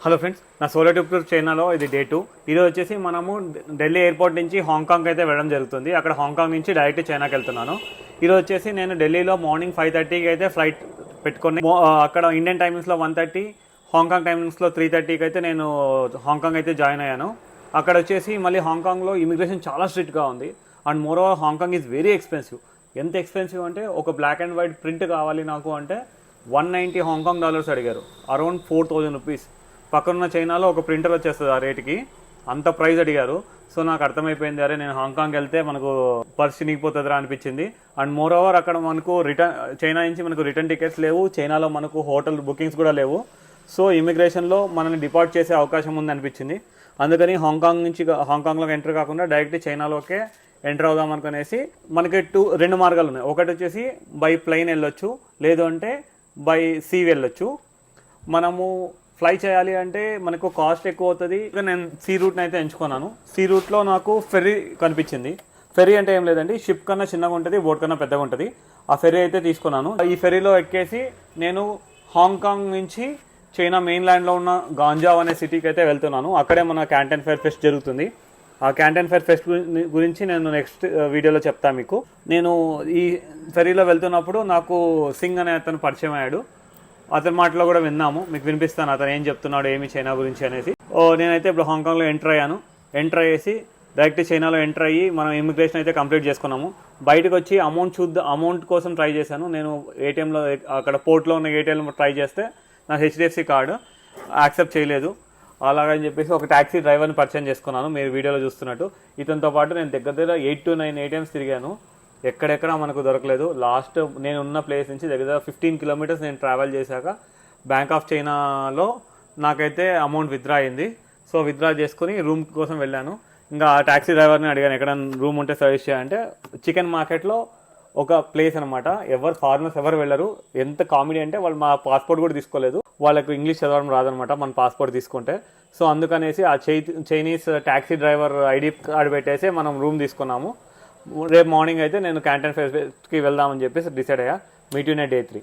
Hello friends, నా solo trip చైనాలో ఇది డే 2. ఈరోజు వచ్చేసి మనము ఢిల్లీ ఎయిర్పోర్ట్ నుంచి హాంకాంగ్ అయితే వెళ్ళడం జరుగుతుంది. అక్కడ హాంకాంగ్ నుంచి డైరెక్ట్ చైనాకి వెళ్తున్నాను. ఈరోజు వచ్చేసి నేను ఢిల్లీలో మార్నింగ్ 5:30కి అయితే ఫ్లైట్ పెట్టుకొని అక్కడ ఇండియన్ టైమింగ్స్లో 1:30, హాంకాంగ్ టైమింగ్స్లో 3:30కి అయితే నేను హాంకాంగ్ అయితే జాయిన్ అయ్యాను. అక్కడ వచ్చేసి మళ్ళీ హాంకాంగ్లో ఇమిగ్రేషన్ చాలా స్ట్రిక్ట్గా ఉంది. And more over Hong Kong is very expensive. ఎంత ఎక్స్పెన్సివ్ అంటే ఒక బ్లాక్ అండ్ వైట్ ప్రింట్ కావాలి నాకు అంటే $190 హాంకాంగ్ డాలర్స్ అడిగారు, అరౌండ్ 4,000 రూపీస్. పక్కనున్న చైనాలో ఒక ప్రింటర్ వచ్చేస్తుంది ఆ రేటుకి, అంత ప్రైస్ అడిగారు. సో నాకు అర్థమైపోయింది, అరే నేను హాంకాంగ్ వెళ్తే మనకు పర్స్ చినిగిపోతుందిరా అనిపించింది. అండ్ మోర్ ఓవర్ అక్కడ మనకు చైనా నుంచి మనకు రిటర్న్ టికెట్స్ లేవు, చైనాలో మనకు హోటల్ బుకింగ్స్ కూడా లేవు. సో ఇమిగ్రేషన్లో మనల్ని డిపార్ట్ చేసే అవకాశం ఉంది అనిపించింది. అందుకని హాంకాంగ్లోకి ఎంటర్ కాకుండా డైరెక్ట్ చైనాలోకే ఎంటర్ అవుదాం అనుకునేసి మనకి రెండు మార్గాలు ఉన్నాయి. ఒకటి వచ్చేసి బై ప్లెయిన్ వెళ్ళొచ్చు, లేదు అంటే బై సీ వెళ్ళొచ్చు. మనము ఫ్లై చేయాలి అంటే మనకు కాస్ట్ ఎక్కువ అవుతుంది. నేను సీ రూట్ని అయితే ఎంచుకున్నాను. సీ రూట్లో నాకు ఫెర్రీ కనిపించింది. ఫెర్రీ అంటే ఏం లేదండి, షిప్ కన్నా చిన్నగా ఉంటుంది, బోట్ కన్నా పెద్దగా ఉంటుంది. ఆ ఫెర్రీ అయితే తీసుకున్నాను. ఈ ఫెర్రీలో ఎక్కేసి నేను హాంకాంగ్ నుంచి చైనా మెయిన్ ల్యాండ్లో ఉన్న గాంజావ్ అనే సిటీకి అయితే వెళ్తున్నాను. అక్కడే మన క్యాంటన్ ఫెయిర్ ఫెస్ట్ జరుగుతుంది. ఆ క్యాంటన్ ఫెయిర్ ఫెస్ట్ గురించి నేను నెక్స్ట్ వీడియోలో చెప్తాను మీకు. నేను ఈ ఫెర్రీలో వెళ్తున్నప్పుడు నాకు సింగ్ అనే అతను పరిచయం అయ్యాడు. అతని మాటలో కూడా విన్నాము, మీకు వినిపిస్తాను అతను ఏం చెప్తున్నాడు ఏమి చైనా గురించి అనేసి. నేనైతే ఇప్పుడు హాంకాంగ్లో ఎంటర్ అయ్యాను. ఎంటర్ అయ్యేసి డైరెక్ట్ చైనాలో ఎంటర్ అయ్యి మనం ఇమిగ్రేషన్ అయితే కంప్లీట్ చేసుకున్నాము. బయటకు వచ్చి అమౌంట్ కోసం ట్రై చేశాను. నేను ఏటీఎంలో అక్కడ పోర్ట్లో ఉన్న ఏటీఎంలో ట్రై చేస్తే నా హెచ్డిఎఫ్సి కార్డు యాక్సెప్ట్ చేయలేదు. అలాగని చెప్పేసి ఒక ట్యాక్సీ డ్రైవర్ని పరిచయం చేసుకున్నాను, మీరు వీడియోలో చూస్తున్నట్టు. ఇతనితో పాటు నేను దగ్గర 8 to 9 ఏటీఎంస్ తిరిగాను. ఎక్కడెక్కడ మనకు దొరకలేదు. లాస్ట్ నేను ఉన్న ప్లేస్ నుంచి దగ్గర 15 కిలోమీటర్స్ నేను ట్రావెల్ చేశాక బ్యాంక్ ఆఫ్ చైనాలో నాకైతే అమౌంట్ విత్డ్రా అయింది. సో విత్డ్రా చేసుకుని రూమ్ కోసం వెళ్ళాను. ఇంకా ఆ ట్యాక్సీ డ్రైవర్ని అడిగాను ఎక్కడ రూమ్ ఉంటే సజెస్ట్ చేయాలంటే చికెన్ మార్కెట్లో ఒక ప్లేస్ అనమాట. ఫారినర్స్ ఎవరు వెళ్ళరు. ఎంత కామెడీ అంటే వాళ్ళు మా పాస్పోర్ట్ కూడా తీసుకోలేదు, వాళ్ళకు ఇంగ్లీష్ చదవడం రాదనమాట మన పాస్పోర్ట్ తీసుకుంటే. సో అందుకనేసి ఆ Chinese taxi driver ID card పెట్టేసి మనం రూమ్ తీసుకున్నాము. రేపు మార్నింగ్ అయితే నేను క్యాంటన్ ఫెస్ట్కి వెళ్దామని చెప్పేసి డిసైడ్ అయ్యా. Meet you in day 3.